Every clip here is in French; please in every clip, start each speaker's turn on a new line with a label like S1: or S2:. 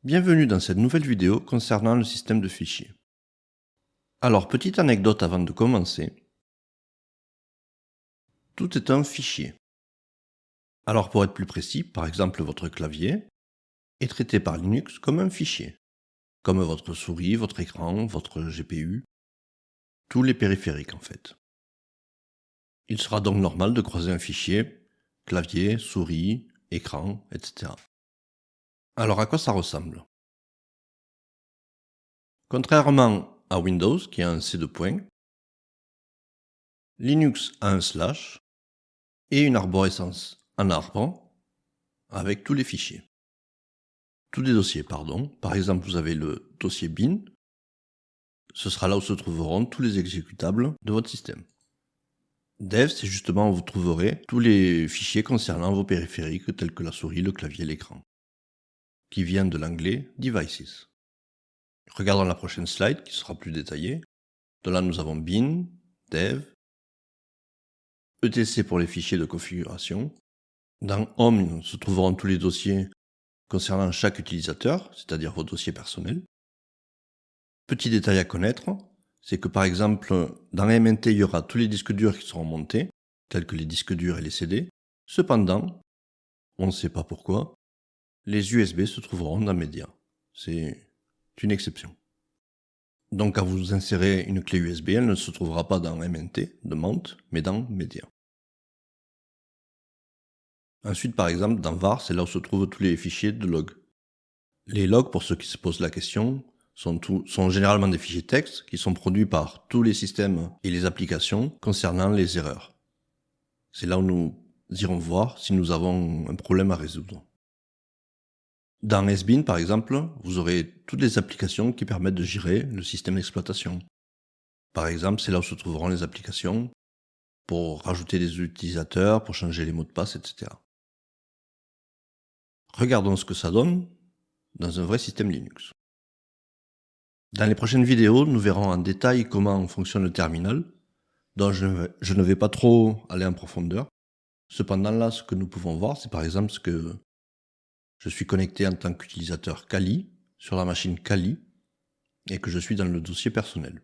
S1: Bienvenue dans cette nouvelle vidéo concernant le système de fichiers. Alors, petite anecdote avant de commencer. Tout est un fichier. Alors, pour être plus précis, par exemple, votre clavier est traité par Linux comme un fichier, comme votre souris, votre écran, votre GPU, tous les périphériques en fait. Il sera donc normal de croiser un fichier, clavier, souris, écran, etc. Alors, à quoi ça ressemble? Contrairement à Windows, qui a un C de points, Linux a un slash et une arborescence en arbre avec tous les fichiers. Tous les dossiers, pardon. Par exemple, vous avez le dossier bin. Ce sera là où se trouveront tous les exécutables de votre système. Dev, c'est justement où vous trouverez tous les fichiers concernant vos périphériques tels que la souris, le clavier, l'écran, qui vient de l'anglais Devices. Regardons la prochaine slide qui sera plus détaillée. De là, nous avons bin, dev, etc pour les fichiers de configuration. Dans home se trouveront tous les dossiers concernant chaque utilisateur, c'est-à-dire vos dossiers personnels. Petit détail à connaître, c'est que par exemple, dans MNT, il y aura tous les disques durs qui seront montés, tels que les disques durs et les CD. Cependant, on ne sait pas pourquoi, les USB se trouveront dans Media. C'est une exception. Donc quand vous insérez une clé USB, elle ne se trouvera pas dans MNT de Mount, mais dans Media. Ensuite, par exemple, dans var, c'est là où se trouvent tous les fichiers de log. Les logs, pour ceux qui se posent la question, sont généralement des fichiers texte qui sont produits par tous les systèmes et les applications concernant les erreurs. C'est là où nous irons voir si nous avons un problème à résoudre. Dans SBIN, par exemple, vous aurez toutes les applications qui permettent de gérer le système d'exploitation. Par exemple, c'est là où se trouveront les applications pour rajouter des utilisateurs, pour changer les mots de passe, etc. Regardons ce que ça donne dans un vrai système Linux. Dans les prochaines vidéos, nous verrons en détail comment fonctionne le terminal, dont je ne vais pas trop aller en profondeur. Cependant, là, ce que nous pouvons voir, c'est par exemple ce que je suis connecté en tant qu'utilisateur Kali sur la machine Kali et que je suis dans le dossier personnel.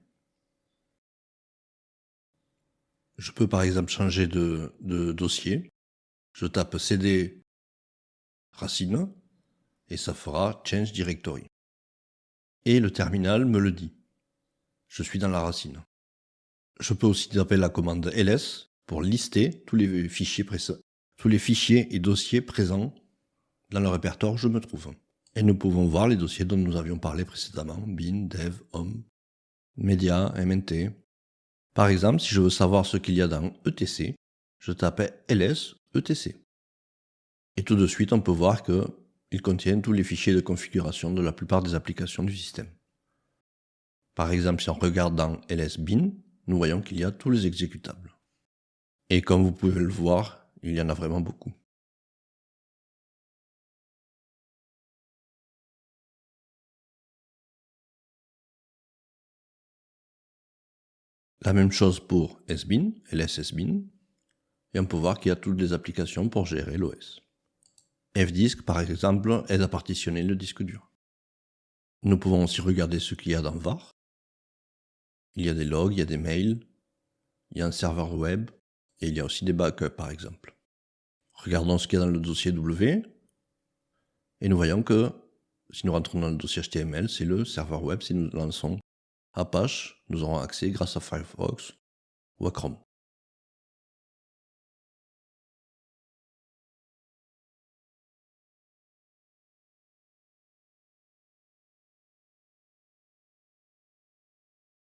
S1: Je peux par exemple changer de dossier. Je tape cd racine et ça fera change directory. Et le terminal me le dit. Je suis dans la racine. Je peux aussi taper la commande ls pour lister tous les fichiers et dossiers présents dans le répertoire où je me trouve. Et nous pouvons voir les dossiers dont nous avions parlé précédemment, bin, dev, home, media, mnt. Par exemple, si je veux savoir ce qu'il y a dans etc, je tape ls etc. Et tout de suite, on peut voir qu'il contient tous les fichiers de configuration de la plupart des applications du système. Par exemple, si on regarde dans ls-bin, nous voyons qu'il y a tous les exécutables. Et comme vous pouvez le voir, il y en a vraiment beaucoup. La même chose pour sbin, ls-sbin, et on peut voir qu'il y a toutes les applications pour gérer l'OS. Fdisk, par exemple, aide à partitionner le disque dur. Nous pouvons aussi regarder ce qu'il y a dans var. Il y a des logs, il y a des mails, il y a un serveur web, et il y a aussi des backups, par exemple. Regardons ce qu'il y a dans le dossier W, et nous voyons que si nous rentrons dans le dossier HTML, c'est le serveur web. Si nous lançons Apache, nous aurons accès grâce à Firefox ou à Chrome.